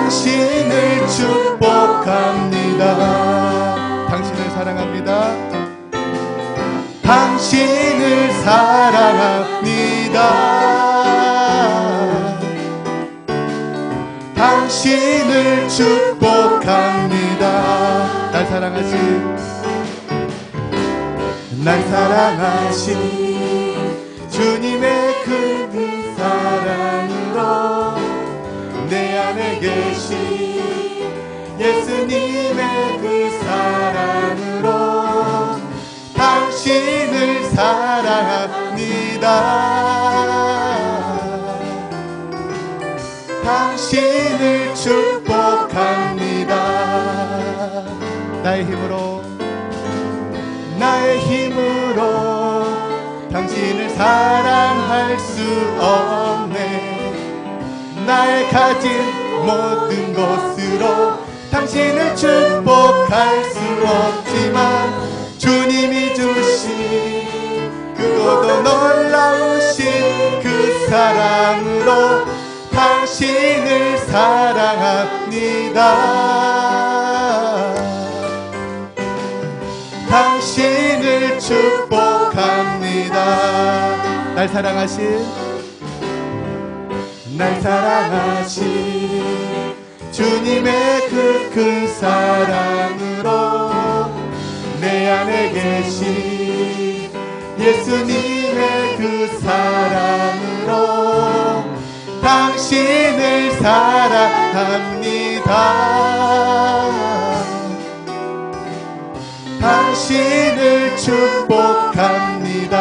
당신을 축복합니다. 당신을 사랑합니다. 당신을 사랑합니다. 당신을 축복합니다. 날 사랑하신 주님의 그 사랑으로 내 안에 계신 예수님의 그 사랑으로 당신을 사랑합니다. 당신을 축복합니다. 나의 힘으로 당신을 사랑할 수 없네. 나의 가진 모든 것으로 당신을 축복할 수 없지만 주님이 주신 그것도 놀라우신 그 사랑으로 당신을 사랑합니다. 당신을 축복합니다. 날 사랑하신 주님의 그 큰 사랑으로 내 안에 계신 예수님의 그 사랑으로 당신을 사랑합니다. 당신을 축복합니다.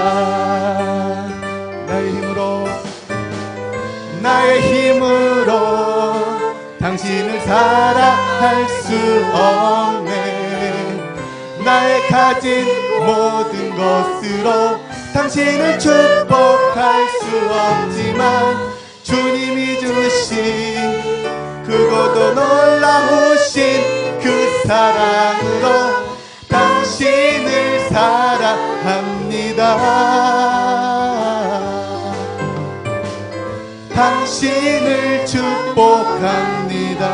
나의 힘으로 당신을 사랑할 수 없네. 나의 가진 모든 것으로 당신을 축복할 수 없지만 주님이 주신 그것도 놀라우신 그 사랑으로 당신을 사랑합니다. 당신을 축복합니다.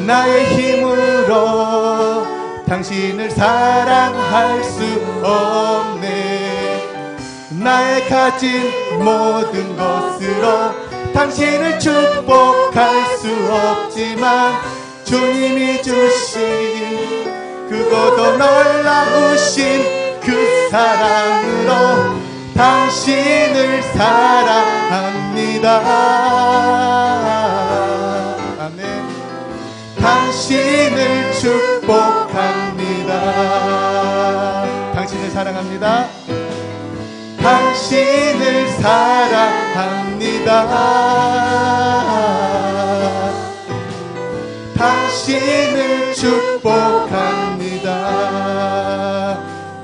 나의 힘으로 당신을 사랑할 수 없네. 나의 가진 모든 것으로 당신을 축복할 수 없지만 주님이 주신 그것도 놀라우신 그 사랑으로 당신을 사랑합니다. 아멘. 당신을 축복합니다. 당신을 사랑합니다. 당신을 사랑합니다. 당신을 축복합니다.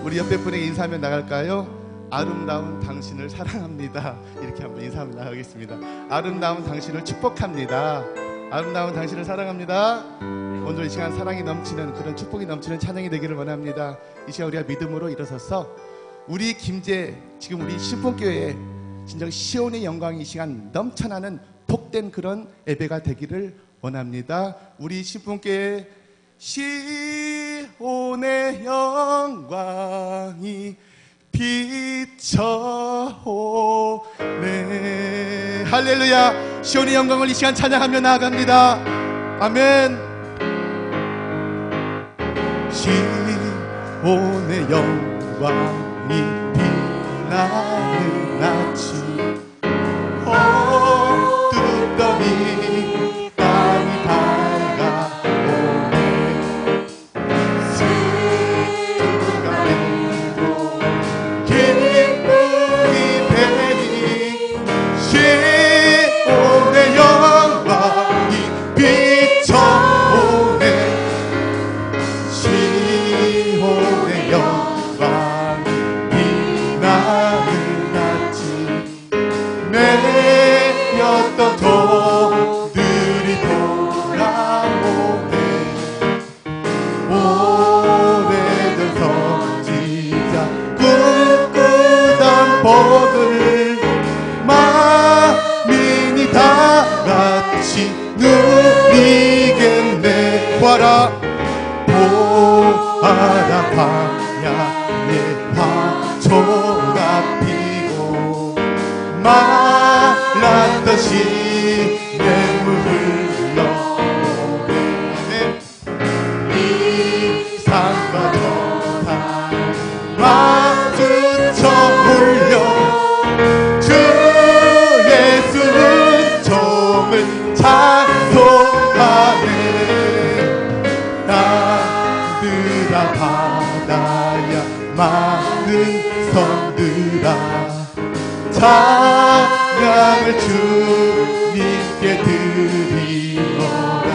우리 옆에 분에게 인사하며 나갈까요? 아름다운 당신을 사랑합니다. 이렇게 한번 인사하며 나가겠습니다. 아름다운 당신을 축복합니다. 아름다운 당신을 사랑합니다. 오늘 이 시간 사랑이 넘치는 그런 축복이 넘치는 찬양이 되기를 원합니다. 이 시간 우리가 믿음으로 일어서서 우리 김제 지금 우리 신봉교회에 진정 시온의 영광이 이 시간 넘쳐나는 복된 그런 예배가 되기를 원합니다. 우리 신봉교회 시온의 영광이 비춰오네. 할렐루야. 시온의 영광을 이 시간 찬양하며 나아갑니다. 아멘. 시온의 영광이 빛나는 아침 어둡더니 땅이 밝아오네. 순간에도 기쁨이 되니 시온의 영광이 비춰오네. 시온의 영광이 빛나는 아침 내렸던 돌들이 돌아오네. 오래된 선지자 꿈꾸던 복을 마음이 찬양을 주님께 드리노라.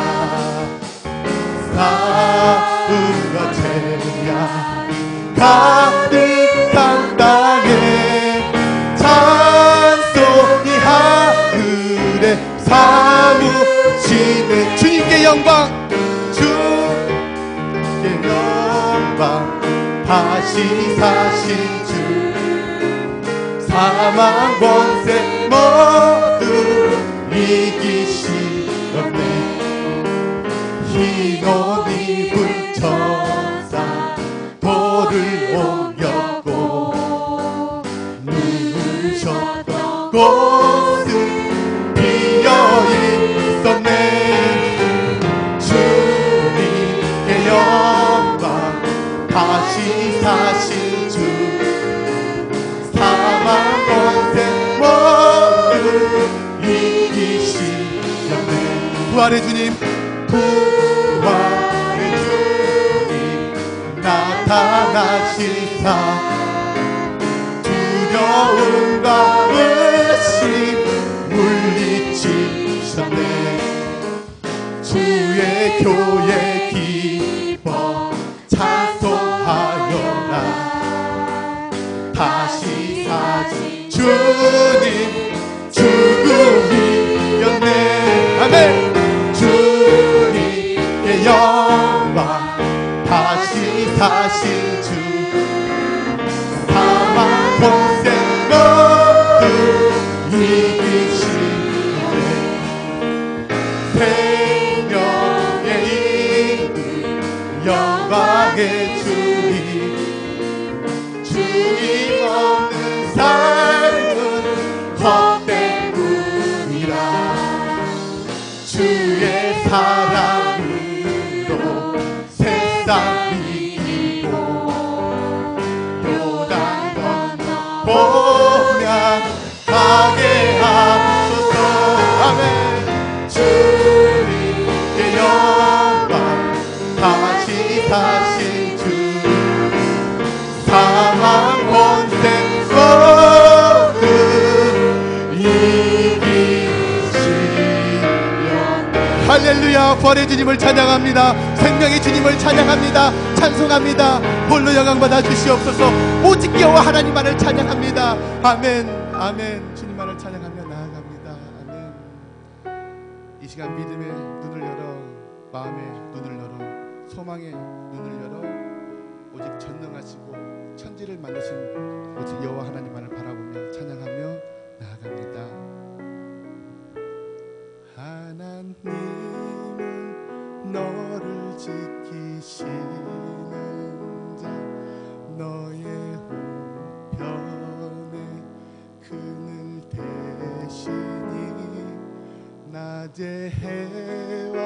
사음과 죄악 가득한 땅에 찬송이 하늘에 사무치는 주님께 영광, 주님께 영광. 다시 사신 주 사망 권세 모두 이기시었네. 흰 옷 입은 천사 돌을 옮겼고 누우셨던 곳은 비어있었네. 주님께 영광. 다시 사신 주 사망 권세 모두 이기시었네. 부활의 주님, 부활의 주님 나타나시사 두려움과 의심 물리치셨네. 주의 교회 기뻐 찬송하여라. 다시 사신 주님 죽음이 이겼네. 아멘. 주님께 영광. 다시 사신 주 사망 권세 모두 이기시네. 생명의 이름 영광의 주님, 주님 없는 삶은 헛되뿐이라. 주의 사랑으로 세상 이기고 요단 건너 보냐 가게 하소서. 아멘. 주님께 영광. 다시 사신 주 사망 권세 모두 이기시었네. 할렐루야. 부활의 주님을 찬양합니다. 생명의 주님을 찬양합니다. 찬송합니다. 홀로 영광받아 주시옵소서. 오직 여호와 하나님만을 찬양합니다. 아멘. 아멘. 주님만을 찬양하며 나아갑니다. 아멘. 이 시간 믿음의 눈을 열어, 마음의 눈을 열어, 소망의 눈을 열어 오직 전능하시고 천지를 만드신 오직 여호와 하나님만을 바라보며 찬양하며 나아갑니다. 하나님은 너를 지키시는 자, 너의 우편에 그늘 대시니 낮의 해와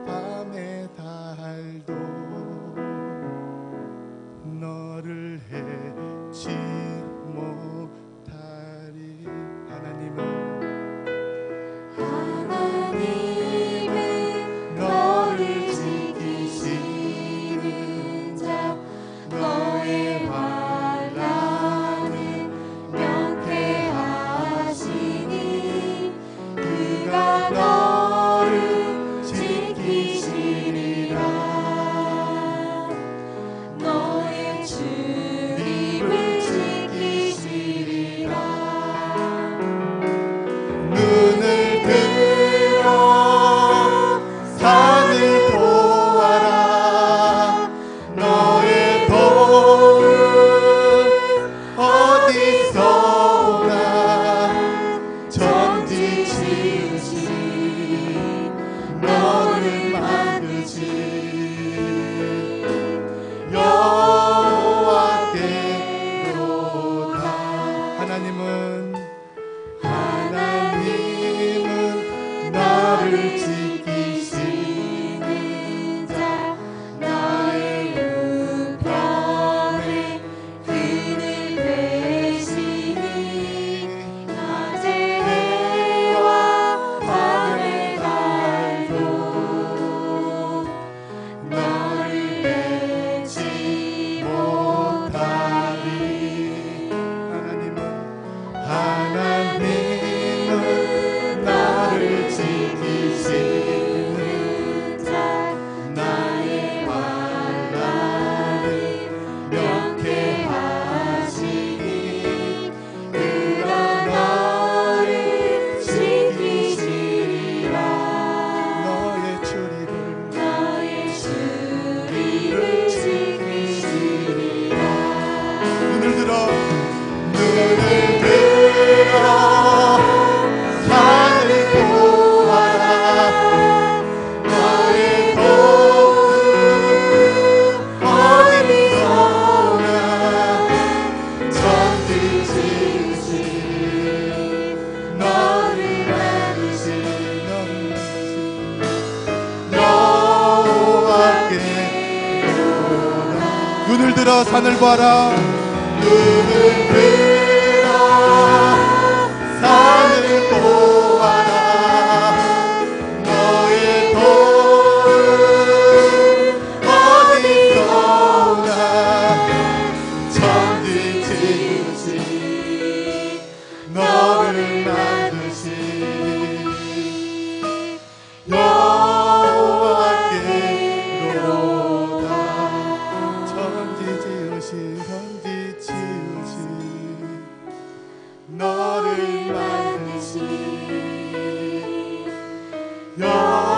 밤의 달도 너를 해치 못하리. 하나님은 너를 지키시는 자, 너의 환난을 명쾌하시니 그가 너를 지키시리라. 너의 주님을 지키시리라. 눈을 들어 산을 보아라. 너의 도움은 어디서 오나. 천지 지으신 너를 만드신 여호와께로다. 하나님은 나를 지키시는 자, 나의 우편에 그늘 대시니 낮의 해와 밤의 달도 너를 해치 못하리. 하나님은 들어 산을 보아라. 눈을 들어 산을 보아라. 너의 도움은 어디서 오나. 천지 지으신 너를 만드신 여호와께로다. 천지 지으신 너를 만드신 여호와께로다.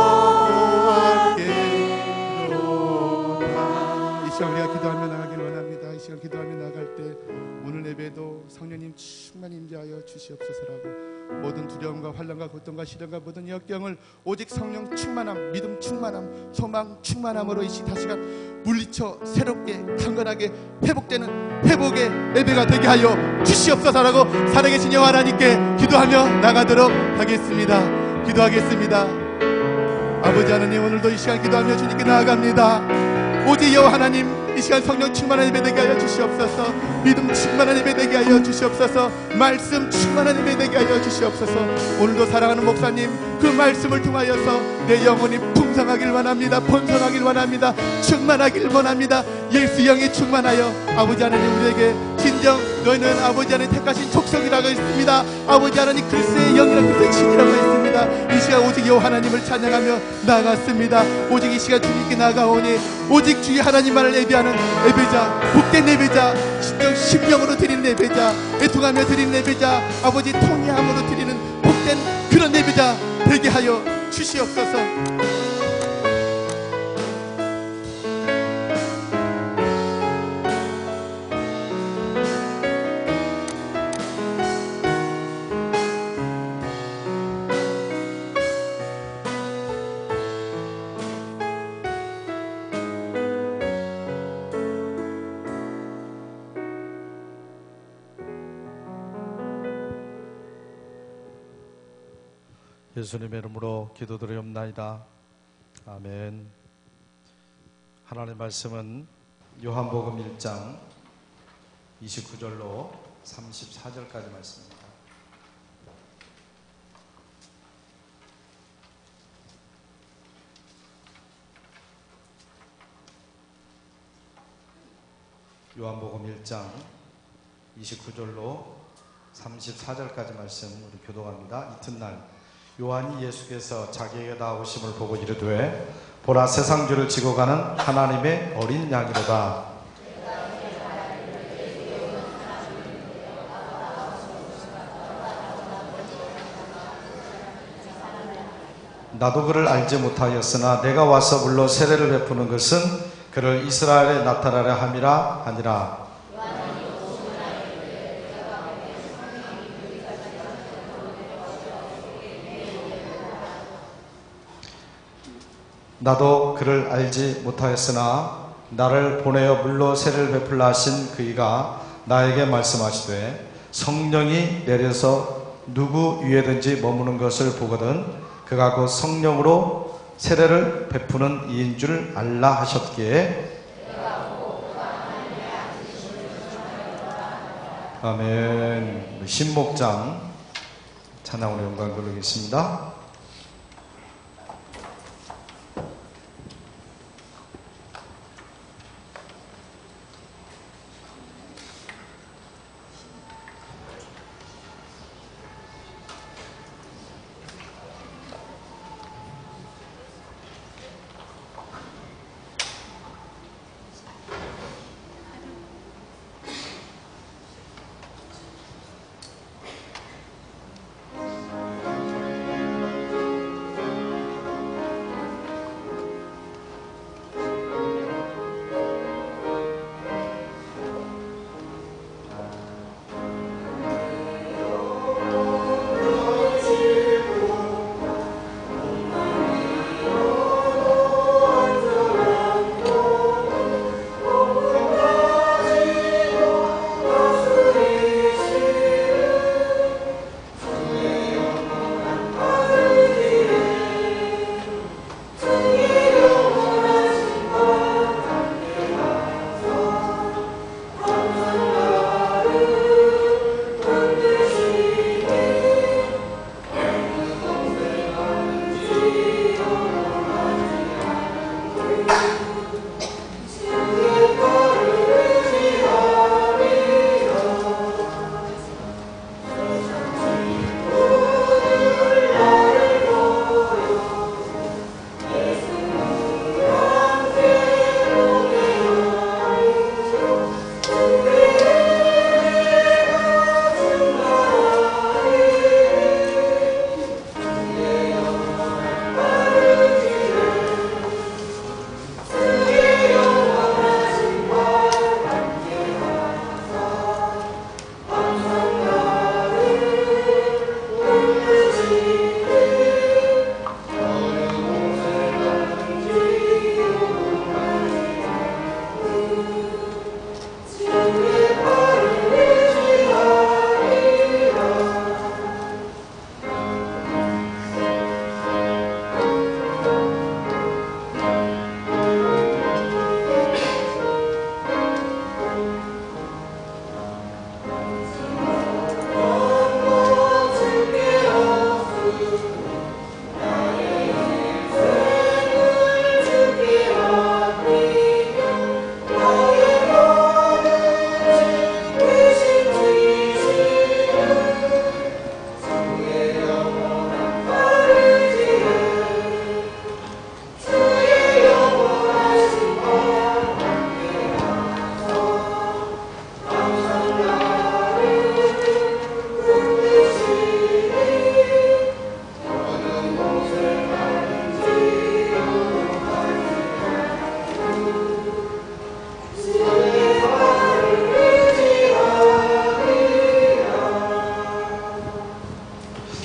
이 시간 우리가 기도하며 나가길 원합니다. 이 시간 기도하며 나갈 때 오늘 예배도 성령님 충만히 임재하여 주시옵소서라고, 모든 두려움과 환난과 고통과 시련과 모든 역경을 오직 성령 충만함, 믿음 충만함, 소망 충만함으로 이 다시간 물리쳐 새롭게 강건하게 회복되는 회복의 예배가 되게 하여 주시옵소서라고 살아계신 여호와 하나님께 기도하며 나가도록 하겠습니다. 기도하겠습니다. 아버지 하나님, 오늘도 이 시간 기도하며 주님께 나아갑니다. 오직 여호와 하나님, 이 시간 성령 충만한 예배 되게 하여 주시옵소서. 믿음 충만한 예배 되게 하여 주시옵소서. 말씀 충만한 예배 되게 하여 주시옵소서. 오늘도 사랑하는 목사님, 그 말씀을 통하여서 내 영혼이 풍성하길 원합니다. 번성하길 원합니다. 충만하길 원합니다. 예수 영이 충만하여 아버지 하나님 우리에게 진정 너희는 아버지 하나님 택하신 족속이라고 했습니다. 아버지 하나님 그리스도의 영이라 그리스도의 친이라고 했습니다. 이 시간 오직 여호와 하나님을 찬양하며 나아갔습니다. 오직 이 시간 주님께 나아가오니 오직 주의 하나님만을 예배하는 예배자, 복된 예배자, 심령으로 드리는 예배자, 애통하며 드리는 예배자, 아버지 통회함으로 드리는 복된 그런 예배자 되게 하여 주시옵소서. 예수님의 이름으로 기도드리옵나이다. 아멘. 하나님의 말씀은 요한복음 1장 29절로 34절까지 말씀입니다. 요한복음 1장 29절로 34절까지 말씀 우리 교독합니다. 이튿날 요한이 예수께서 자기에게 나오심을 보고 이르되 보라 세상주를 지고 가는 하나님의 어린 양이로다. 나도 그를 알지 못하였으나 내가 와서 물로 세례를 베푸는 것은 그를 이스라엘에 나타나려 함이라 하니라. 나도 그를 알지 못하였으나 나를 보내어 물로 세례를 베풀라 하신 그이가 나에게 말씀하시되 성령이 내려서 누구 위에든지 머무는 것을 보거든 그가 곧 성령으로 세례를 베푸는 이인 줄 알라 하셨기에 아멘. 신목장 찬양으로 영광 돌리겠습니다.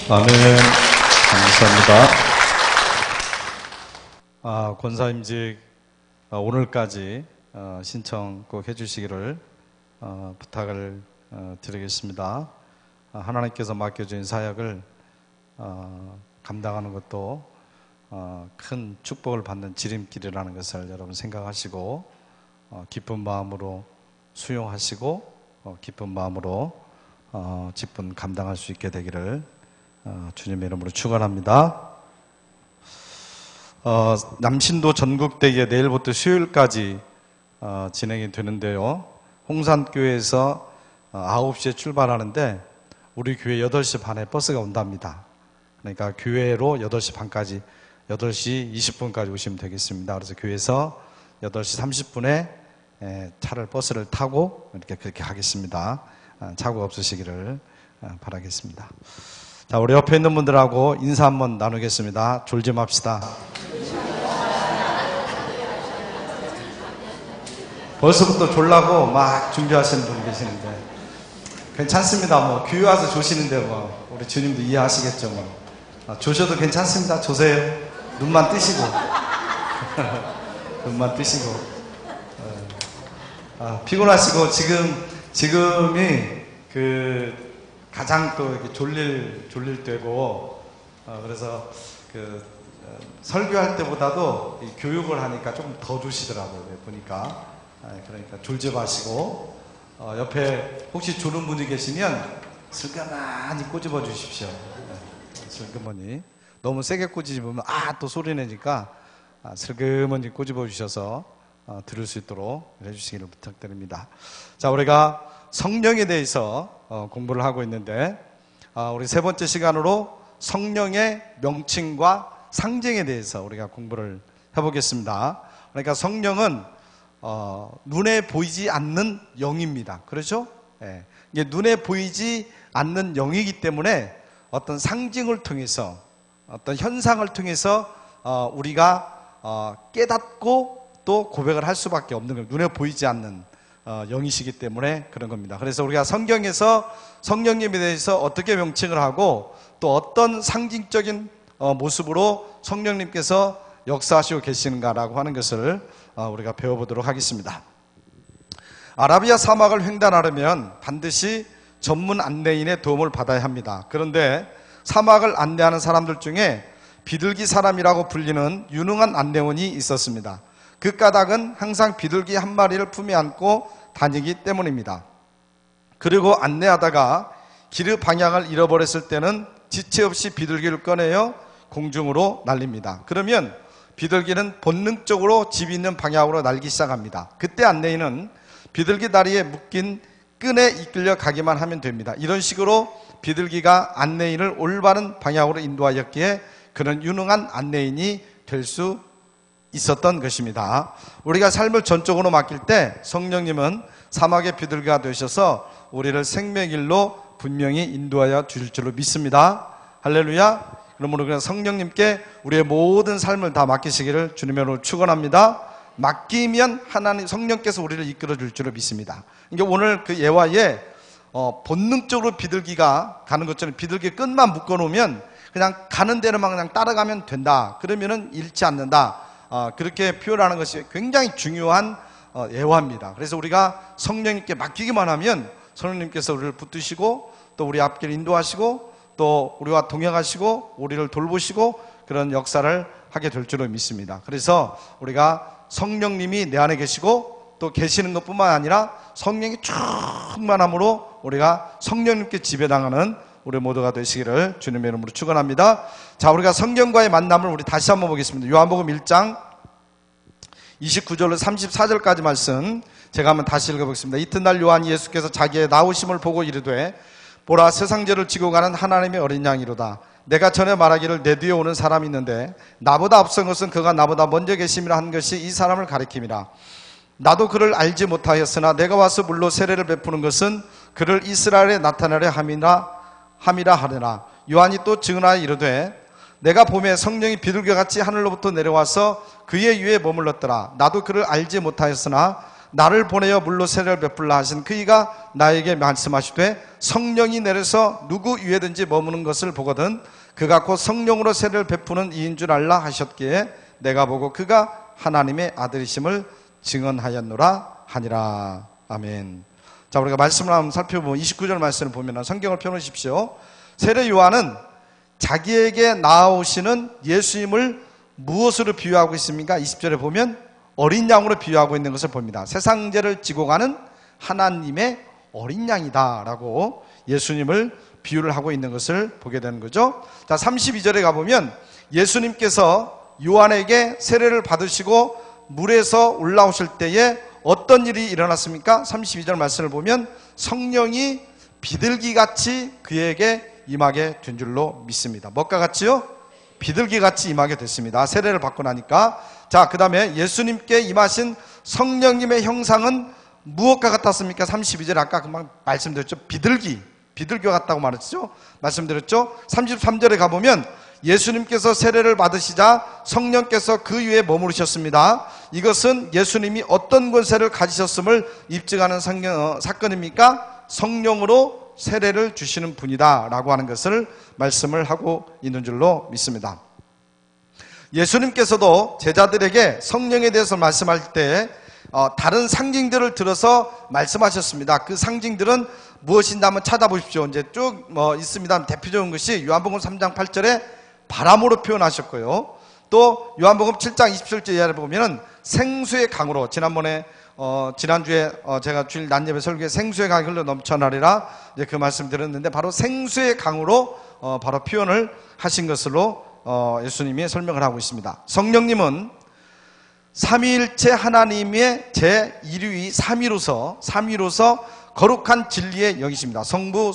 아멘. 감사합니다. 권사임직 오늘까지 신청 꼭 해주시기를 부탁을 드리겠습니다. 하나님께서 맡겨준 사역을 감당하는 것도 큰 축복을 받는 지름길이라는 것을 여러분 생각하시고 기쁜 마음으로 수용하시고 기쁜 마음으로 직분 감당할 수 있게 되기를 주님의 이름으로 축원합니다. 남신도 전국대회 내일부터 수요일까지 진행이 되는데요. 홍산교회에서 9시에 출발하는데 우리 교회 8시 반에 버스가 온답니다. 그러니까 교회로 8시 반까지 8시 20분까지 오시면 되겠습니다. 그래서 교회에서 8시 30분에 버스를 타고 그렇게 가겠습니다. 착오 없으시기를 바라겠습니다. 자, 우리 옆에 있는 분들하고 인사 한번 나누겠습니다. 졸지 맙시다. 벌써부터 졸라고 막 준비하시는 분 계시는데 괜찮습니다. 뭐 교회 와서 조시는데 뭐 우리 주님도 이해하시겠죠. 뭐 조셔도 괜찮습니다. 조세요. 눈만 뜨시고 눈만 뜨시고 피곤하시고 지금이 가장 또 이렇게 졸릴 때고 그래서 설교할 때보다도 이 교육을 하니까 조금 더 주시더라고요. 보니까 그러니까 졸지 마시고 옆에 혹시 조는 분이 계시면 슬그머니 꼬집어 주십시오. 슬그머니 너무 세게 꼬집으면 또 소리 내니까 슬그머니 꼬집어 주셔서 들을 수 있도록 해주시기를 부탁드립니다. 자, 우리가 성령에 대해서 공부를 하고 있는데 우리 세 번째 시간으로 성령의 명칭과 상징에 대해서 우리가 공부를 해보겠습니다. 그러니까 성령은 눈에 보이지 않는 영입니다. 그렇죠? 이게 눈에 보이지 않는 영이기 때문에 어떤 상징을 통해서 어떤 현상을 통해서 우리가 깨닫고 또 고백을 할 수밖에 없는 거예요. 눈에 보이지 않는 영이시기 때문에 그런 겁니다. 그래서 우리가 성경에서 성령님에 대해서 어떻게 명칭을 하고 또 어떤 상징적인 모습으로 성령님께서 역사하시고 계시는가라고 하는 것을 우리가 배워보도록 하겠습니다. 아라비아 사막을 횡단하려면 반드시 전문 안내인의 도움을 받아야 합니다. 그런데 사막을 안내하는 사람들 중에 비둘기 사람이라고 불리는 유능한 안내원이 있었습니다. 그 까닭은 항상 비둘기 한 마리를 품에 안고 다니기 때문입니다. 그리고 안내하다가 길의 방향을 잃어버렸을 때는 지체 없이 비둘기를 꺼내어 공중으로 날립니다. 그러면 비둘기는 본능적으로 집 있는 방향으로 날기 시작합니다. 그때 안내인은 비둘기 다리에 묶인 끈에 이끌려 가기만 하면 됩니다. 이런 식으로 비둘기가 안내인을 올바른 방향으로 인도하였기에 그는 유능한 안내인이 될 수 있었던 것입니다. 우리가 삶을 전적으로 맡길 때 성령님은 사막의 비둘기가 되셔서 우리를 생명의 길로 분명히 인도하여 주실 줄로 믿습니다. 할렐루야. 그러므로 그냥 성령님께 우리의 모든 삶을 다 맡기시기를 주님의 이름으로 축원합니다. 맡기면 하나님 성령께서 우리를 이끌어 줄 줄로 믿습니다. 그러니까 오늘 그 예화에 본능적으로 비둘기가 가는 것처럼 비둘기 끈만 묶어 놓으면 그냥 가는 대로만 그냥 따라가면 된다. 그러면은 잃지 않는다. 그렇게 표현하는 것이 굉장히 중요한 예화입니다. 그래서 우리가 성령님께 맡기기만 하면 성령님께서 우리를 붙드시고 또 우리 앞길 인도하시고 또 우리와 동행하시고 우리를 돌보시고 그런 역사를 하게 될 줄로 믿습니다. 그래서 우리가 성령님이 내 안에 계시고 또 계시는 것뿐만 아니라 성령이 충만함으로 우리가 성령님께 지배당하는 우리 모두가 되시기를 주님의 이름으로 축원합니다. 자, 우리가 성경과의 만남을 우리 다시 한번 보겠습니다. 요한복음 1장 29절로 34절까지 말씀 제가 한번 다시 읽어보겠습니다. 이튿날 요한이 예수께서 자기의 나오심을 보고 이르되 보라, 세상 죄를 지고 가는 하나님의 어린 양이로다. 내가 전에 말하기를 내 뒤에 오는 사람이 있는데 나보다 앞선 것은 그가 나보다 먼저 계심이라 한 것이 이 사람을 가리킴이라. 나도 그를 알지 못하였으나 내가 와서 물로 세례를 베푸는 것은 그를 이스라엘에 나타내려 함이라 하려나. 요한이 또 증언하여 이르되 내가 봄에 성령이 비둘기같이 하늘로부터 내려와서 그의 위에 머물렀더라. 나도 그를 알지 못하였으나 나를 보내어 물로 세례를 베풀라 하신 그이가 나에게 말씀하시되 성령이 내려서 누구 위에든지 머무는 것을 보거든 그가 곧 성령으로 세례를 베푸는 이인 줄 알라 하셨기에 내가 보고 그가 하나님의 아들이심을 증언하였노라 하니라. 아멘. 자, 우리가 말씀을 한번 살펴보면 29절 말씀을 보면 성경을 펴놓으십시오. 세례 요한은 자기에게 나아오시는 예수님을 무엇으로 비유하고 있습니까? 20절에 보면 어린 양으로 비유하고 있는 것을 봅니다. 세상 죄를 지고 가는 하나님의 어린 양이다 라고 예수님을 비유를 하고 있는 것을 보게 되는 거죠. 자, 32절에 가보면 예수님께서 요한에게 세례를 받으시고 물에서 올라오실 때에 어떤 일이 일어났습니까? 32절 말씀을 보면 성령이 비둘기같이 그에게 임하게 된 줄로 믿습니다. 뭐가 같지요? 비둘기같이 임하게 됐습니다. 세례를 받고 나니까. 자, 그 다음에 예수님께 임하신 성령님의 형상은 무엇과 같았습니까? 32절 아까 금방 말씀드렸죠. 비둘기와 같다고 말했죠. 말씀드렸죠. 33절에 가보면 예수님께서 세례를 받으시자 성령께서 그 위에 머무르셨습니다. 이것은 예수님이 어떤 권세를 가지셨음을 입증하는 사건입니까? 성령으로 세례를 주시는 분이다 라고 하는 것을 말씀을 하고 있는 줄로 믿습니다. 예수님께서도 제자들에게 성령에 대해서 말씀할 때 다른 상징들을 들어서 말씀하셨습니다. 그 상징들은 무엇인지 한번 찾아보십시오. 이제 쭉 있습니다. 대표적인 것이 요한복음 3장 8절에 바람으로 표현하셨고요. 또 요한복음 7장 27절 이하를 보면은 생수의 강으로, 지난주에 제가 주일 낮예배 설교에 생수의 강이 흘러 넘쳐나리라 이제 그 말씀 드렸는데 바로 생수의 강으로 바로 표현을 하신 것으로 예수님이 설명을 하고 있습니다. 성령님은 삼위일체 하나님의 제1위 삼위로서 거룩한 진리의 영이십니다. 성부,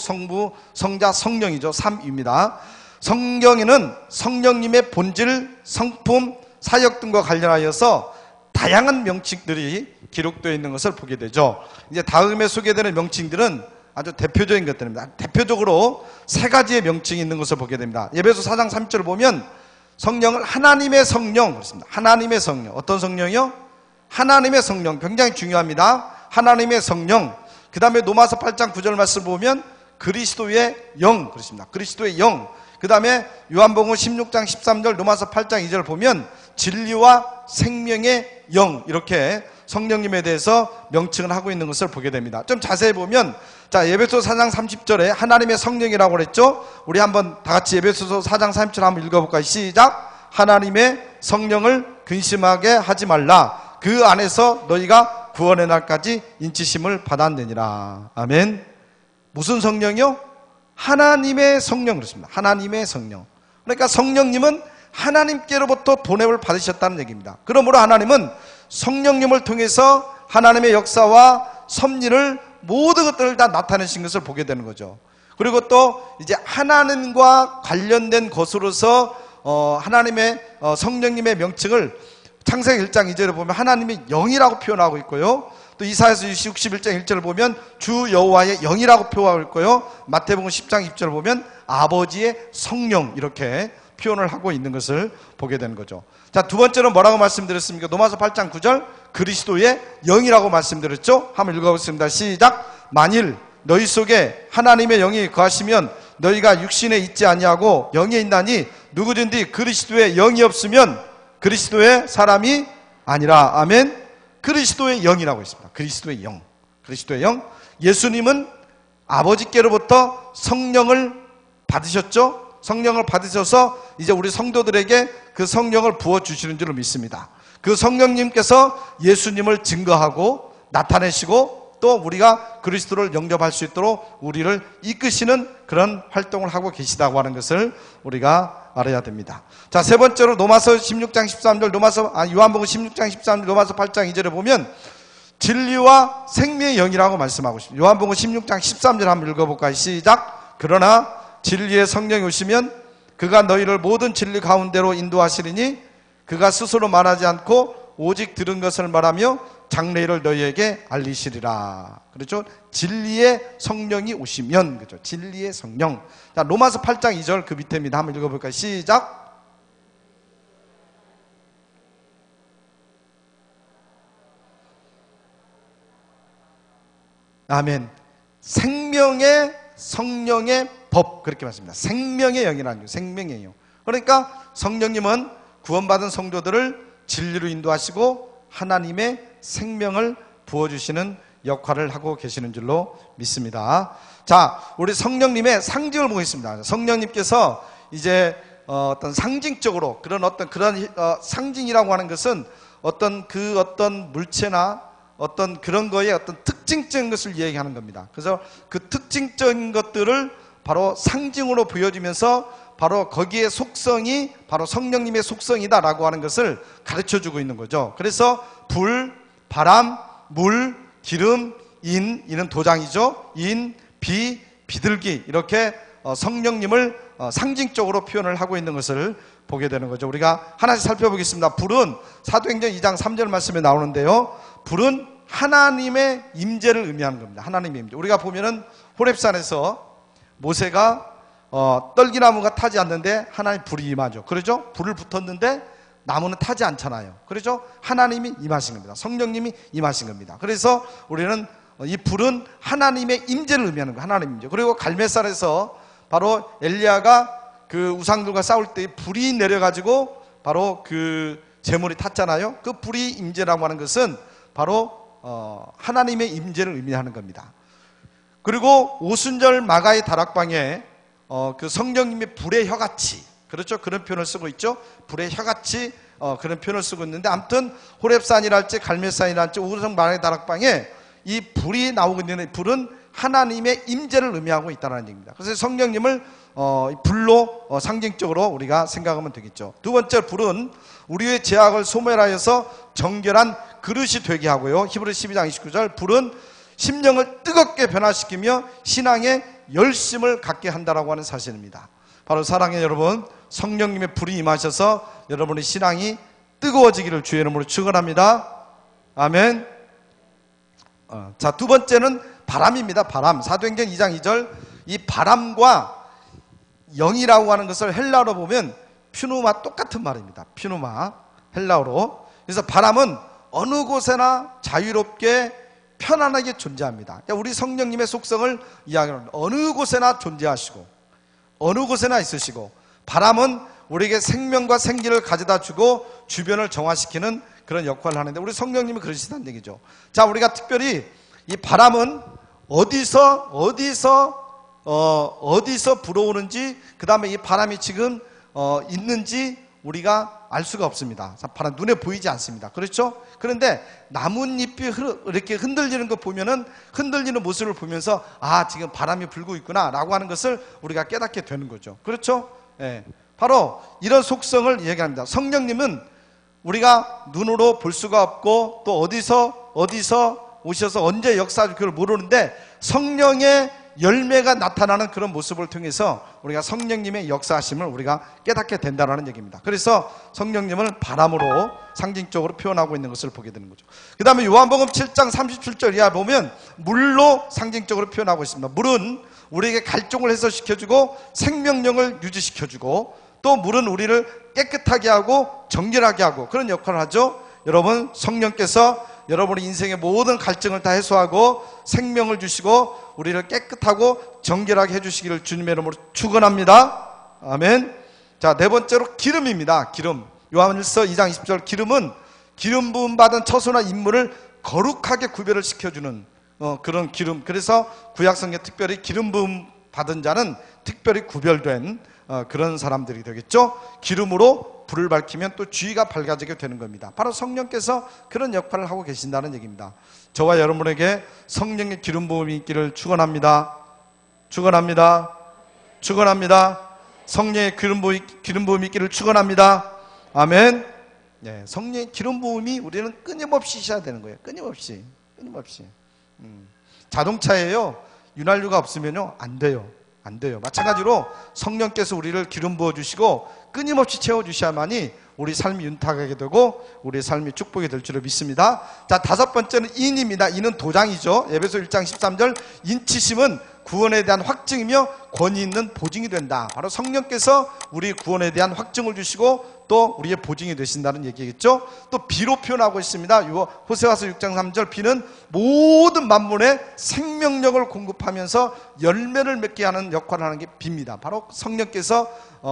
성자, 성령이죠. 삼위입니다. 성경에는 성령님의 본질, 성품, 사역 등과 관련하여서 다양한 명칭들이 기록되어 있는 것을 보게 되죠. 이제 다음에 소개되는 명칭들은 아주 대표적인 것들입니다. 대표적으로 세 가지의 명칭이 있는 것을 보게 됩니다. 에베소 4장 3절을 보면 성령을 하나님의 성령 그렇습니다. 하나님의 성령. 어떤 성령이요? 하나님의 성령. 굉장히 중요합니다. 하나님의 성령. 그 다음에 로마서 8장 9절 말씀을 보면 그리스도의 영 그렇습니다. 그리스도의 영. 그 다음에 요한복음 16장 13절 로마서 8장 2절 보면 진리와 생명의 영 이렇게 성령님에 대해서 명칭을 하고 있는 것을 보게 됩니다. 좀 자세히 보면 자 에베소 4장 30절에 하나님의 성령이라고 그랬죠. 우리 한번 다 같이 에베소서 4장 30절 한번 읽어볼까요? 시작. 하나님의 성령을 근심하게 하지 말라. 그 안에서 너희가 구원의 날까지 인치심을 받았느니라. 아멘. 무슨 성령이요? 하나님의 성령 그렇습니다. 하나님의 성령. 그러니까 성령님은 하나님께로부터 보냄을 받으셨다는 얘기입니다. 그러므로 하나님은 성령님을 통해서 하나님의 역사와 섭리를 모든 것들을 다 나타내신 것을 보게 되는 거죠. 그리고 또 이제 하나님과 관련된 것으로서 하나님의 성령님의 명칭을 창세기 1장 2절에 보면 하나님의 영이라고 표현하고 있고요. 또 이사야서 61장 1절을 보면 주 여호와의 영이라고 표현하고 있고요. 마태복음 10장 20절을 보면 아버지의 성령 이렇게 표현을 하고 있는 것을 보게 되는 거죠. 자, 두 번째는 뭐라고 말씀드렸습니까? 로마서 8장 9절 그리스도의 영이라고 말씀드렸죠. 한번 읽어보겠습니다. 시작. 만일 너희 속에 하나님의 영이 거하시면 너희가 육신에 있지 아니하고 영에 있나니 누구든지 그리스도의 영이 없으면 그리스도의 사람이 아니라. 아멘. 그리스도의 영이라고 있습니다. 그리스도의 영. 그리스도의 영. 예수님은 아버지께로부터 성령을 받으셨죠. 성령을 받으셔서 이제 우리 성도들에게 그 성령을 부어주시는 줄로 믿습니다. 그 성령님께서 예수님을 증거하고 나타내시고 또 우리가 그리스도를 영접할 수 있도록 우리를 이끄시는 그런 활동을 하고 계시다고 하는 것을 우리가 알아야 됩니다. 자, 세 번째로 로마서 16장 13절 요한복음 16장 13절 로마서 8장 2절에 보면 진리와 생명의 영이라고 말씀하고 있습니다. 요한복음 16장 13절 한번 읽어볼까요? 시작. 그러나 진리의 성령이 오시면 그가 너희를 모든 진리 가운데로 인도하시리니 그가 스스로 말하지 않고 오직 들은 것을 말하며 장래일을 너희에게 알리시리라. 그렇죠? 진리의 성령이 오시면 그렇죠? 진리의 성령. 자, 로마서 8장 2절 그 밑에입니다. 한번 읽어볼까요? 시작. 아멘. 생명의 성령의 법, 그렇게 말씀합니다. 생명의 영이라는 거, 생명의 영. 그러니까 성령님은 구원받은 성도들을 진리로 인도하시고 하나님의 생명을 부어주시는 역할을 하고 계시는 줄로 믿습니다. 자, 우리 성령님의 상징을 보겠습니다. 성령님께서 이제 어떤 상징적으로 그런 상징이라고 하는 것은 어떤 물체나 어떤 그런 거에 어떤 특징적인 것을 얘기하는 겁니다. 그래서 그 특징적인 것들을 바로 상징으로 보여주면서 바로 거기에 속성이 바로 성령님의 속성이다라고 하는 것을 가르쳐주고 있는 거죠. 그래서 불, 바람, 물, 기름, 인은 도장이죠. 인, 비, 비둘기, 이렇게 성령님을 상징적으로 표현을 하고 있는 것을 보게 되는 거죠. 우리가 하나씩 살펴보겠습니다. 불은 사도행전 2장 3절 말씀에 나오는데요, 불은 하나님의 임재를 의미하는 겁니다. 하나님의 임재. 우리가 보면은 호렙산에서 모세가 떨기나무가 타지 않는데 하나님 불이 임하죠. 그렇죠? 불을 붙었는데 나무는 타지 않잖아요. 그렇죠? 하나님이 임하신 겁니다. 성령님이 임하신 겁니다. 그래서 우리는 이 불은 하나님의 임재를 의미하는 거예요. 하나님의 임재. 그리고 갈멜산에서 바로 엘리야가 그 우상들과 싸울 때 불이 내려가지고 바로 그 제물이 탔잖아요. 그 불이 임재라고 하는 것은 바로 하나님의 임재를 의미하는 겁니다. 그리고 오순절 마가의 다락방에 그 성령님의 불의 혀같이, 그렇죠? 그런 표현을 쓰고 있죠. 불의 혀같이 그런 표현을 쓰고 있는데, 아무튼 호렙산이랄지 갈멜산이랄지 오순절 마가의 다락방에 이 불이 나오고 있는 불은 하나님의 임재를 의미하고 있다는 얘기입니다. 그래서 성령님을 불로 상징적으로 우리가 생각하면 되겠죠. 두 번째, 불은 우리의 죄악을 소멸하여서 정결한 그릇이 되게 하고요. 히브리 12장 29절, 불은 심령을 뜨겁게 변화시키며 신앙의 열심을 갖게 한다라고 하는 사실입니다. 바로 사랑의 여러분, 성령님의 불이 임하셔서 여러분의 신앙이 뜨거워지기를 주의 이름으로 축원합니다. 아멘. 자, 두 번째는 바람입니다. 바람. 사도행전 2장 2절, 이 바람과 영이라고 하는 것을 헬라어로 보면 퓨누마, 똑같은 말입니다. 퓨누마, 헬라어로. 그래서 바람은 어느 곳에나 자유롭게 편안하게 존재합니다. 그러니까 우리 성령님의 속성을 이야기하는, 어느 곳에나 존재하시고 어느 곳에나 있으시고, 바람은 우리에게 생명과 생기를 가져다 주고 주변을 정화시키는 그런 역할을 하는데, 우리 성령님이 그러시다는 얘기죠. 자, 우리가 특별히 이 바람은 어디서 불어오는지, 그 다음에 이 바람이 지금 있는지 우리가 알 수가 없습니다. 바람 눈에 보이지 않습니다. 그렇죠? 그런데 나뭇잎이 이렇게 흔들리는 거 보면은, 흔들리는 모습을 보면서 아, 지금 바람이 불고 있구나 라고 하는 것을 우리가 깨닫게 되는 거죠. 그렇죠? 예. 바로 이런 속성을 얘기합니다. 성령님은 우리가 눈으로 볼 수가 없고 또 어디서 오셔서 언제 역사할지 그걸 모르는데, 성령의 열매가 나타나는 그런 모습을 통해서 우리가 성령님의 역사하심을 우리가 깨닫게 된다는 얘기입니다. 그래서 성령님을 바람으로 상징적으로 표현하고 있는 것을 보게 되는 거죠. 그 다음에 요한복음 7장 37절 이하 보면 물로 상징적으로 표현하고 있습니다. 물은 우리에게 갈증을 해소시켜주고 생명력을 유지시켜주고, 또 물은 우리를 깨끗하게 하고 정결하게 하고 그런 역할을 하죠. 여러분, 성령께서 여러분의 인생의 모든 갈증을 다 해소하고 생명을 주시고 우리를 깨끗하고 정결하게 해주시기를 주님의 이름으로 축원합니다. 아멘. 자, 네 번째로 기름입니다. 기름. 요한일서 2장 20절, 기름은 기름 부음 받은 처소나 인물을 거룩하게 구별을 시켜주는 그런 기름. 그래서 구약성경에 특별히 기름 부음 받은 자는 특별히 구별된 그런 사람들이 되겠죠. 기름으로 불을 밝히면 또 주위가 밝아지게 되는 겁니다. 바로 성령께서 그런 역할을 하고 계신다는 얘기입니다. 저와 여러분에게 성령의 기름 부음이 있기를 축원합니다. 축원합니다. 축원합니다. 성령의 기름 부음이 있기를 축원합니다. 아멘. 네, 성령의 기름 부음이 우리는 끊임없이 있어야 되는 거예요. 끊임없이. 자동차에요, 윤활유가 없으면요 안 돼요. 마찬가지로 성령께서 우리를 기름 부어 주시고 끊임없이 채워 주셔야만이 우리 삶이 윤탁하게 되고 우리의 삶이 축복이 될 줄을 믿습니다. 자, 다섯 번째는 인입니다. 인은 도장이죠. 에베소 1장 13절, 인치심은 구원에 대한 확증이며 권위 있는 보증이 된다. 바로 성령께서 우리 구원에 대한 확증을 주시고 또 우리의 보증이 되신다는 얘기겠죠. 또 비로 표현하고 있습니다. 호세아서 6장 3절, 비는 모든 만물에 생명력을 공급하면서 열매를 맺게 하는 역할을 하는 게 비입니다. 바로 성령께서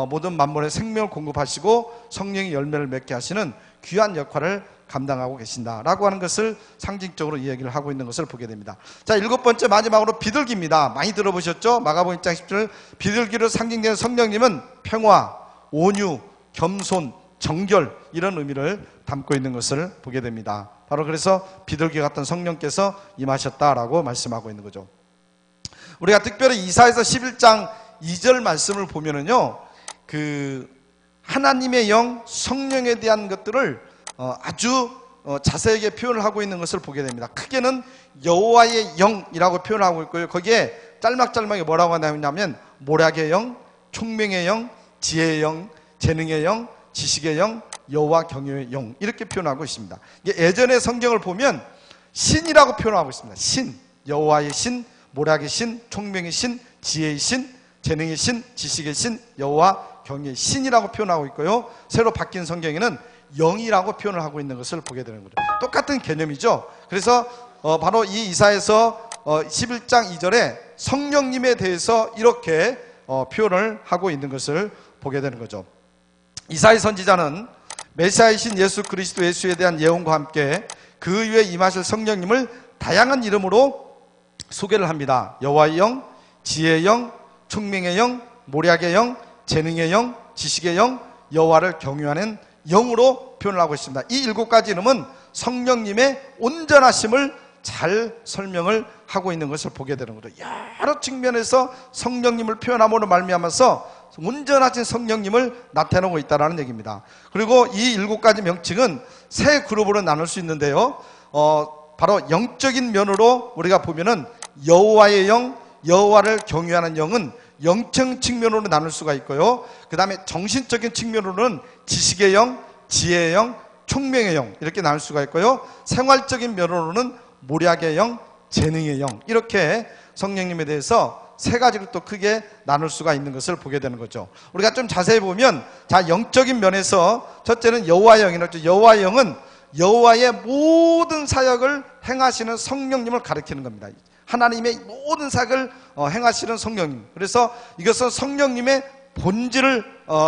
모든 만물에 생명을 공급하시고 성령이 열매를 맺게 하시는 귀한 역할을 감당하고 계신다라고 하는 것을 상징적으로 이야기를 하고 있는 것을 보게 됩니다. 자, 일곱 번째 마지막으로 비둘기입니다. 많이 들어보셨죠? 마가복음 1장 10절, 비둘기로 상징되는 성령님은 평화, 온유, 겸손, 정결, 이런 의미를 담고 있는 것을 보게 됩니다. 바로 그래서 비둘기 같은 성령께서 임하셨다라고 말씀하고 있는 거죠. 우리가 특별히 이사야서 11장 2절 말씀을 보면은요, 하나님의 영, 성령에 대한 것들을 아주 자세하게 표현을 하고 있는 것을 보게 됩니다. 크게는 여호와의 영이라고 표현하고 있고요. 거기에 짤막짤막이 뭐라고 하냐면 모략의 영, 총명의 영, 지혜의 영, 재능의 영, 지식의 영, 여호와 경외의 영, 이렇게 표현하고 있습니다. 예전의 성경을 보면 신이라고 표현하고 있습니다. 신, 여호와의 신, 모략의 신, 총명의 신, 지혜의 신, 재능의 신, 지식의 신, 여호와 경외의 신이라고 표현하고 있고요. 새로 바뀐 성경에는 영이라고 표현을 하고 있는 것을 보게 되는 거죠. 똑같은 개념이죠. 그래서 바로 이 이사야서 11장 2절에 성령님에 대해서 이렇게 표현을 하고 있는 것을 보게 되는 거죠. 이사야 선지자는 메시아이신 예수 그리스도 예수에 대한 예언과 함께 그 위에 임하실 성령님을 다양한 이름으로 소개를 합니다. 여호와의 영, 지혜의 영, 총명의 영, 모략의 영, 재능의 영, 지식의 영, 여호와를 경외하는 영으로 표현을 하고 있습니다. 이 7가지 이름은 성령님의 온전하심을 잘 설명을 하고 있는 것을 보게 되는 거죠. 여러 측면에서 성령님을 표현함으로 말미암아서 온전하신 성령님을 나타내고 있다는 얘기입니다. 그리고 이 7가지 명칭은 세 그룹으로 나눌 수 있는데요, 바로 영적인 면으로 우리가 보면은 여호와의 영, 여호와를 경외하는 영은 영적 측면으로 나눌 수가 있고요, 그 다음에 정신적인 측면으로는 지식의 영, 지혜의 영, 총명의 영, 이렇게 나눌 수가 있고요, 생활적인 면으로는 모략의 영, 재능의 영, 이렇게 성령님에 대해서 세 가지로 또 크게 나눌 수가 있는 것을 보게 되는 거죠. 우리가 좀 자세히 보면, 자, 영적인 면에서 첫째는 여호와의 영이라고. 여호와의 영은 여호와의 모든 사역을 행하시는 성령님을 가리키는 겁니다. 하나님의 모든 사역을 행하시는 성령님. 그래서 이것은 성령님의 본질을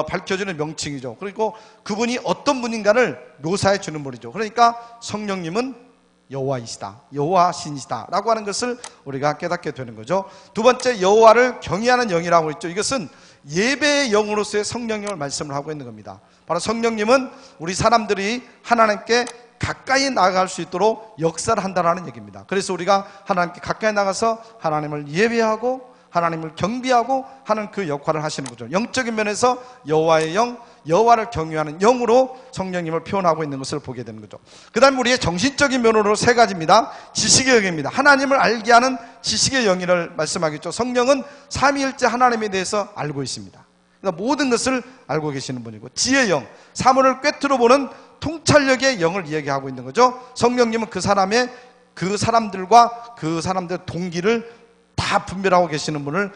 밝혀주는 명칭이죠. 그리고 그분이 어떤 분인가를 묘사해 주는 분이죠. 그러니까 성령님은 여호와이시다, 여호와 신이시다 라고 하는 것을 우리가 깨닫게 되는 거죠. 두 번째, 여호와를 경외하는 영이라고 했죠. 이것은 예배의 영으로서의 성령님을 말씀을 하고 있는 겁니다. 바로 성령님은 우리 사람들이 하나님께 가까이 나아갈 수 있도록 역사를 한다는 얘기입니다. 그래서 우리가 하나님께 가까이 나가서 하나님을 예배하고 하나님을 경배하고 하는 그 역할을 하시는 거죠. 영적인 면에서 여호와의 영, 여호와를 경외하는 영으로 성령님을 표현하고 있는 것을 보게 되는 거죠. 그 다음에 우리의 정신적인 면으로 세 가지입니다. 지식의 영입니다. 하나님을 알게 하는 지식의 영이를 말씀하겠죠. 성령은 삼위일체 하나님에 대해서 알고 있습니다. 그러니까 모든 것을 알고 계시는 분이고, 지혜의 영, 사물을 꿰뚫어 보는 통찰력의 영을 이야기하고 있는 거죠. 성령님은 그 사람들과 그 사람들의 동기를 다 분별하고 계시는 분을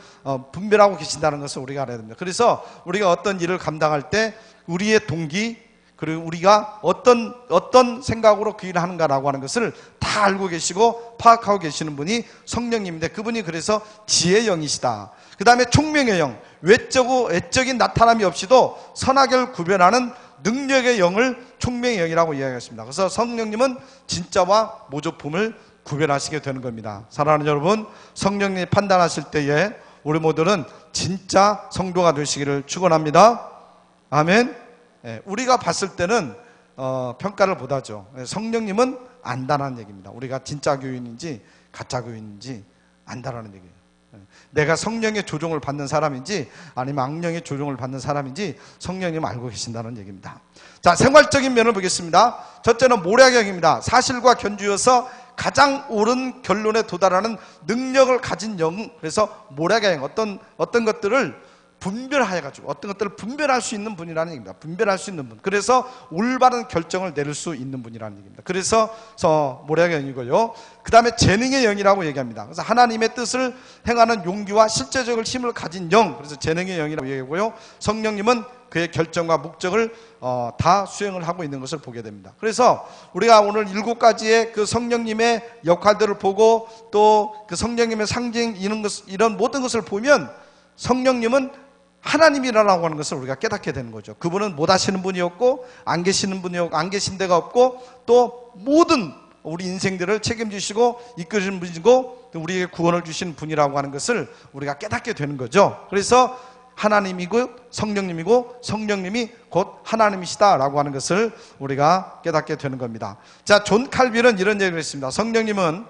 분별하고 계신다는 것을 우리가 알아야 됩니다. 그래서 우리가 어떤 일을 감당할 때 우리의 동기, 그리고 우리가 어떤 생각으로 그 일을 하는가라고 하는 것을 다 알고 계시고 파악하고 계시는 분이 성령님인데, 그분이 그래서 지혜의 영이시다. 그 다음에 총명의 영, 외적인 나타남이 없이도 선악을 구별하는 능력의 영을 총명의 영이라고 이야기했습니다. 그래서 성령님은 진짜와 모조품을 구별하시게 되는 겁니다. 사랑하는 여러분, 성령님이 판단하실 때에 우리 모두는 진짜 성도가 되시기를 축원합니다. 아멘. 우리가 봤을 때는 평가를 못하죠. 성령님은 안다라는 얘기입니다. 우리가 진짜 교인인지 가짜 교인인지 안다라는 얘기예요. 내가 성령의 조종을 받는 사람인지 아니면 악령의 조종을 받는 사람인지 성령님은 알고 계신다는 얘기입니다. 자, 생활적인 면을 보겠습니다. 첫째는 모략의 영입니다. 사실과 견주어서 가장 옳은 결론에 도달하는 능력을 가진 영. 그래서 모략의 영, 어떤 것들을 분별하여가지고 어떤 것들을 분별할 수 있는 분이라는 얘기입니다. 분별할 수 있는 분. 그래서 올바른 결정을 내릴 수 있는 분이라는 얘기입니다. 그래서 모략의 영이고요. 그 다음에 재능의 영이라고 얘기합니다. 그래서 하나님의 뜻을 행하는 용기와 실제적인 힘을 가진 영, 그래서 재능의 영이라고 얘기하고요. 성령님은 그의 결정과 목적을 다 수행을 하고 있는 것을 보게 됩니다. 그래서 우리가 오늘 7가지의 그 성령님의 역할들을 보고 또 그 성령님의 상징 이런 모든 것을 보면 성령님은 하나님이라고 하는 것을 우리가 깨닫게 되는 거죠. 그분은 못 하시는 분이었고 안 계시는 분이었고 안 계신 데가 없고 또 모든 우리 인생들을 책임지시고 이끄시는 분이고 우리에게 구원을 주신 분이라고 하는 것을 우리가 깨닫게 되는 거죠. 그래서 하나님이고 성령님이고 성령님이 곧 하나님이시다라고 하는 것을 우리가 깨닫게 되는 겁니다. 자, 존 칼빈은 이런 얘기를 했습니다. 성령님은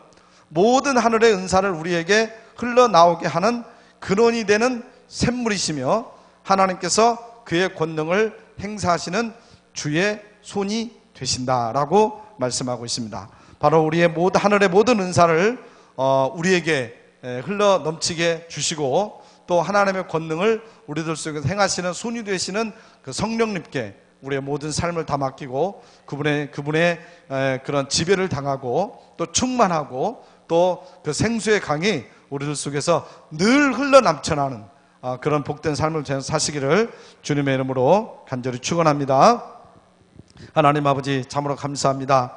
모든 하늘의 은사를 우리에게 흘러나오게 하는 근원이 되는 샘물이시며 하나님께서 그의 권능을 행사하시는 주의 손이 되신다라고 말씀하고 있습니다. 바로 우리의 하늘의 모든 은사를 우리에게 흘러 넘치게 주시고 또 하나님의 권능을 우리들 속에서 행하시는 손이 되시는 그 성령님께 우리의 모든 삶을 다 맡기고 그분의 그런 지배를 당하고 또 충만하고 또 그 생수의 강이 우리들 속에서 늘 흘러 넘쳐나는 그런 복된 삶을 사시기를 주님의 이름으로 간절히 축원합니다. 하나님 아버지 참으로 감사합니다.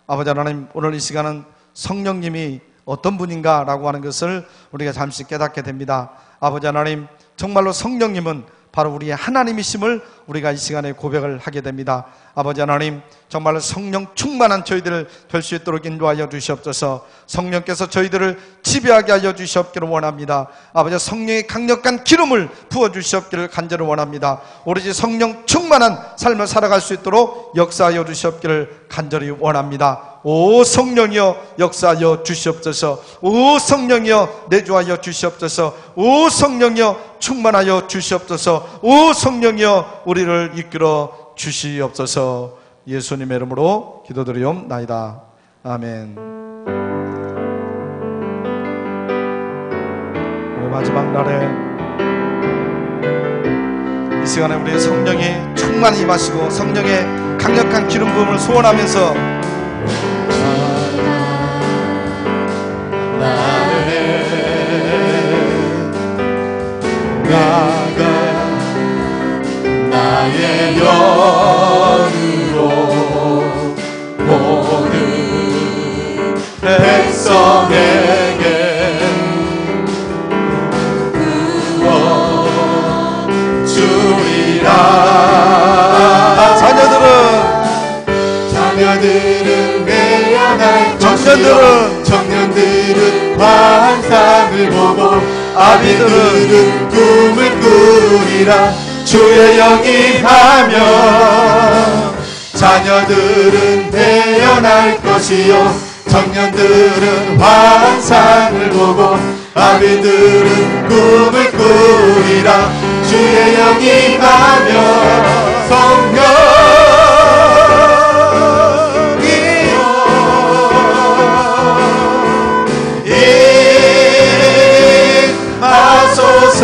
아버지 하나님, 오늘 이 시간은 성령님이 어떤 분인가 라고 하는 것을 우리가 잠시 깨닫게 됩니다. 아버지 하나님, 정말로 성령님은 바로 우리의 하나님이심을 우리가 이 시간에 고백을 하게 됩니다. 아버지 하나님, 정말로 성령 충만한 저희들 될 수 있도록 인도하여 주시옵소서. 성령께서 저희들을 지배하게 하여 주시옵기를 원합니다. 아버지, 성령의 강력한 기름을 부어주시옵기를 간절히 원합니다. 오로지 성령 충만한 삶을 살아갈 수 있도록 역사하여 주시옵기를 간절히 원합니다. 오 성령이여 역사하여 주시옵소서. 오 성령이여 내주하여 주시옵소서. 오 성령이여 충만하여 주시옵소서. 오 성령이여 우리를 이끌어 주시옵소서. 예수님의 이름으로 기도드리옵나이다. 아멘. 오늘 마지막 날에 이 시간에 우리 성령이 충만히 임하시고 성령의 강력한 기름 부음을 소원하면서 나가 나의 영으로 모든 백성에게 구원 주리라. 자녀들은 내어날 것이요 청년들은 환상을 보고 아비들은 꿈을 꾸리라. 주의 영이 하면 자녀들은 태어날 것이요 청년들은 환상을 보고 아비들은 꿈을 꾸리라. 주의 영이 하면 성령이여 임하소서.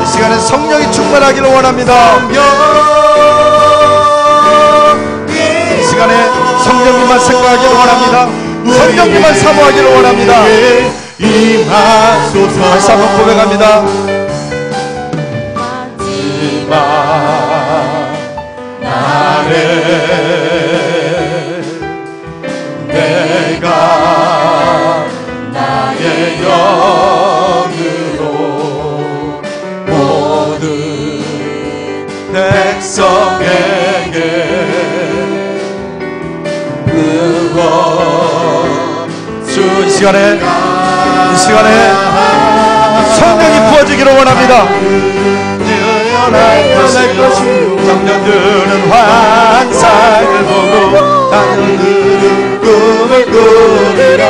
이 시간에 성령이 충만하기를 원합니다. 이 시간에 성령님만 생각하기를 원합니다. 성령님만 사모하기를 원합니다. 임하소서. 다시 한번 고백합니다. 마지막 날에 내가 나의 영으로 모든 백성에게 구원 이 시간에 성령이 부어지기를 원합니다. 청년들은 환상을 보고 자녀들은 꿈을 꾸리라.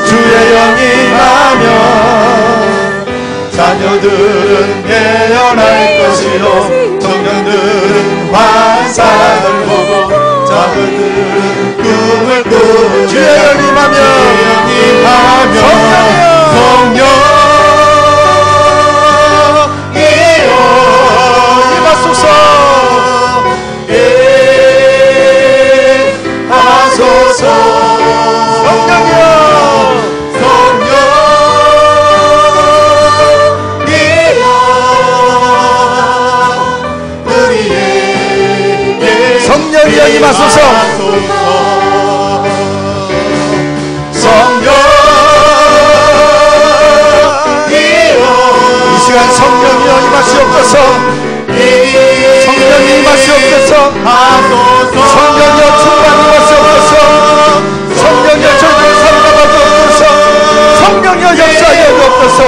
주의 영이 하면 자녀들은 깨어날 것이요 청년들은 환상을 보고 자녀들은 꿈을 꾸리라. 주의 영이 하면 성령이여 임하소서. 이 시간 성령이여 임하시옵소서. 성령이 임하시옵소서. 성령이여 충만 임하시옵소서. 성령이여 저희를 사랑하여 주옵소서. 성령이여 역사하여 주옵소서.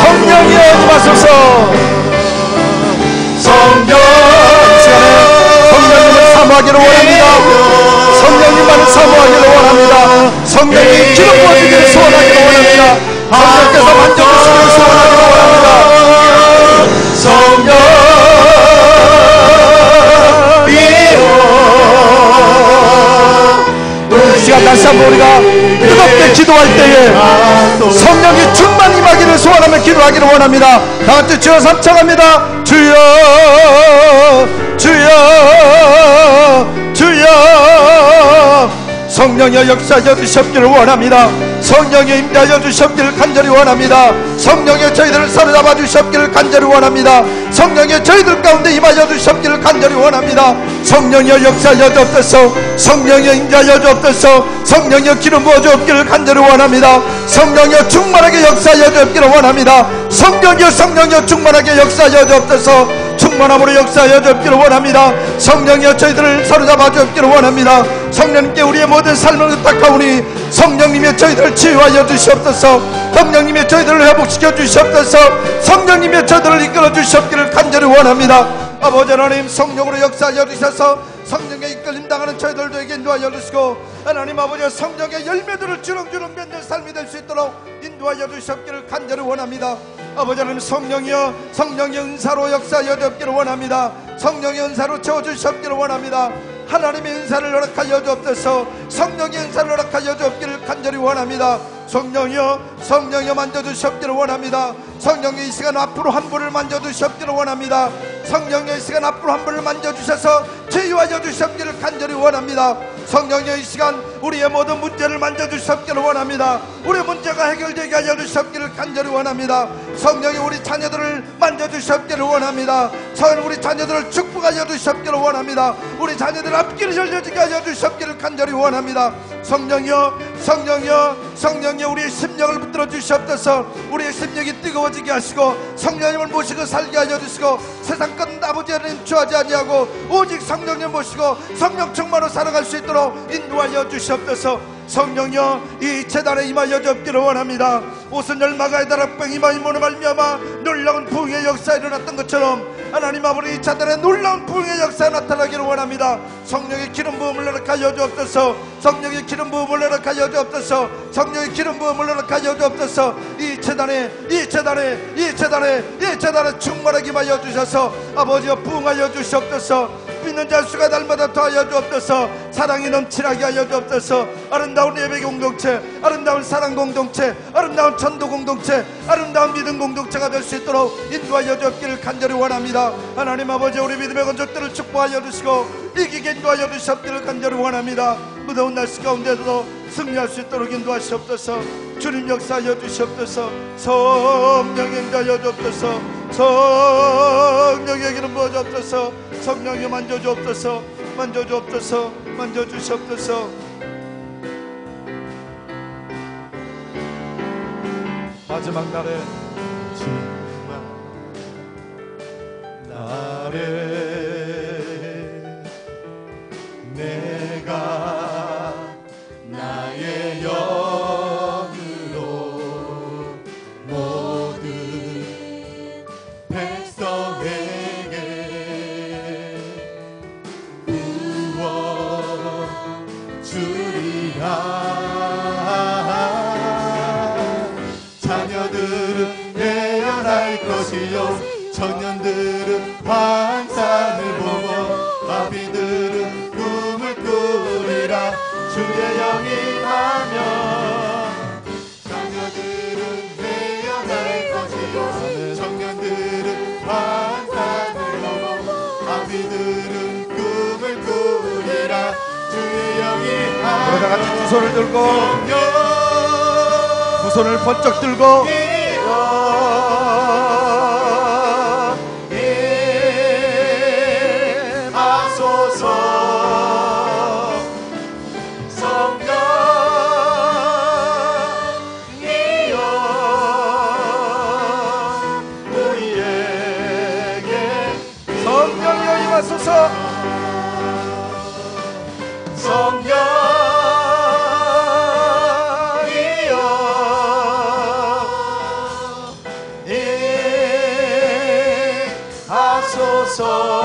성령이여 임하소서. 이 시간에 성령님을 사모하기를 원합니다. 성령님만을 사모하기를 원합니다. 성령이 기름 부어주기를 소원하기를 원합니다. 성령께서 만져주시기를 소원하기를 원합니다. 이 시간 다시 한번 우리가 뜨겁게 기도할 때에 성령이 충만 임하기를 소원하며 기도하기를 원합니다. 다같이 주여 삼창합니다. 주여 주여 주여. 성령의 역사하여 주시옵기를 원합니다. 성령의 임하여 주시옵기를 간절히 원합니다. 성령의 저희들을 사로잡아 주시옵기를 간절히 원합니다. 성령의 저희들 가운데 임하여 주시옵기를 간절히 원합니다. 성령의 역사하여 주옵소서. 성령의 임하여 주옵소서. 성령의 기름 부어 주옵기를 간절히 원합니다. 성령의 충만하게 역사하여 주옵기를 원합니다. 성령의 충만하게 역사하여 주옵소서. 충만함으로 역사하여 주옵기를 원합니다. 성령이여 저희들을 사로잡아 주옵기를 원합니다. 성령님께 우리의 모든 삶을 부탁하오니 성령님의 저희들을 치유하여 주시옵소서. 성령님의 저희들을 회복시켜 주시옵소서. 성령님의 저희들을 이끌어 주시옵기를 간절히 원합니다. 아버지 하나님, 성령으로 역사하여 주셔서 성령의 이끌림 당하는 저희들에게 인도하여 주시고, 하나님 아버지 성령의 열매들을 주렁주렁 맺는 삶이 될 수 있도록 인도하여 주시옵기를 간절히 원합니다. 아버지 하나님, 성령이여 성령의 은사로 역사하여 주옵기를 원합니다. 성령의 은사로 채워주시옵기를 원합니다. 하나님의 은사를 허락하여 주옵소서. 성령의 은사를 허락하여 주옵기를 간절히 원합니다. 성령이여 만져주시옵기를 원합니다. 성령의 이 시간 앞으로 한 분을 만져주시옵기를 원합니다. 성령의 이 시간 앞으로 한 분을 만져주셔서 치유하여 주시옵기를 간절히 원합니다. 성령의 이 시간 우리의 모든 문제를 만져주시옵기를 원합니다. 우리의 문제가 해결되게 하여 주시옵기를 간절히 원합니다. 성령이 우리 자녀들을 만져주시옵기를 원합니다. 성령 우리 자녀들을 축복하여 주시옵기를 원합니다. 우리 자녀들 앞길을 열려지게 하여 주시옵기를 간절히 원합니다. 성령이여 우리의 심령을 붙들어 주시옵소서. 우리의 심령이 뜨거워지게 하시고 성령님을 모시고 살게 하여 주시고 세상 것 아버지 하나님 좋아하지 아니하고 오직 성령님 모시고 성령 충만으로 살아갈 수 있도록 인도하여 주시옵소서. 성령이여 이 재단에 임하여 주옵기를 원합니다. 오순절 마가의 다락방 이마이모로 말미암아 놀라운 부흥의 역사가 일어났던 것처럼 하나님 아버지 이 재단에 놀라운 부흥의 역사가 나타나기를 원합니다. 성령의 기름 부음을 허락하여 주옵소서. 성령의 기름 부음을 허락하여 주옵소서. 성령의 기름 부음을 허락하여 주옵소서. 이 재단에 충만하게 임하여 주셔서 아버지여 부흥하여 주시옵소서. 믿는 자 수가 날마다 더하여 주옵소서. 사랑이 넘치게 하여 주옵소서. 아름다운 예배 공동체, 아름다운 사랑 공동체, 아름다운 전도 공동체, 아름다운 믿음 공동체가 될 수 있도록 인도하여 주옵기를 간절히 원합니다. 하나님 아버지 우리 믿음의 건족들을 축복하여 주시고 이기게 인도하여 주시옵기를 간절히 원합니다. 무더운 날씨 가운데서도 승리할 수 있도록 인도하시옵소서. 주님 역사하여 주시옵소서. 성령 인도하여 주옵소서. 성령의 기름 부어 주옵소서. 성령이 만져주옵소서. 만져주옵소서. 만져주시옵소서. 마지막 날에 내가 나의 영으로 모든 백성에게 구원 주리라. 자녀들은 예언할 것이요 청년들은 환상을 보고 아비들은 꿈을 꾸리라. 주의 영이 하면 자녀들은 예언할 것이요 청년들은 환상을 보고 아비들은 꿈을 꾸리라. 주의 영이 하면 우리 다같이 두 손을 들고 두 손을 번쩍 들고 하소서.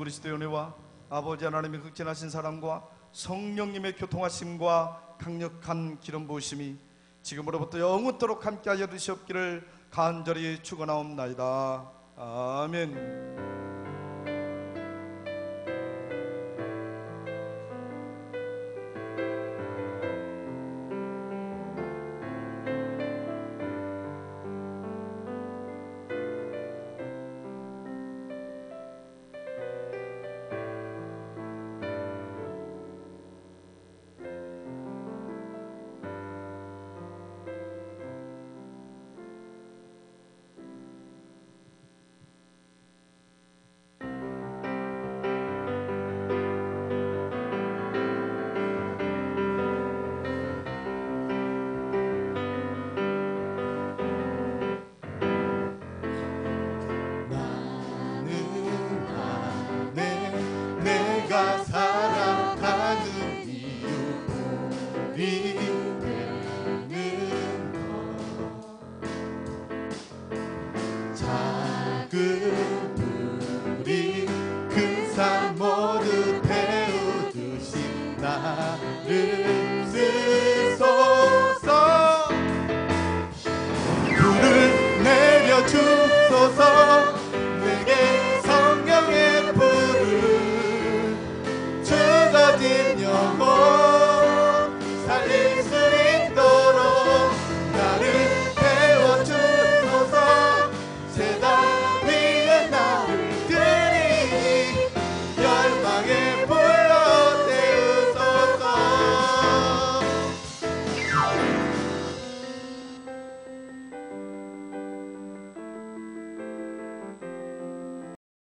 그리스도의 은혜와 아버지 하나님의 극진하신 사랑과 성령님의 교통하심과 강력한 기름 부으심이 지금으로부터 영원토록 함께하여 주시옵기를 간절히 축원하옵나이다. 아멘. 내가 살아가는 이유 우리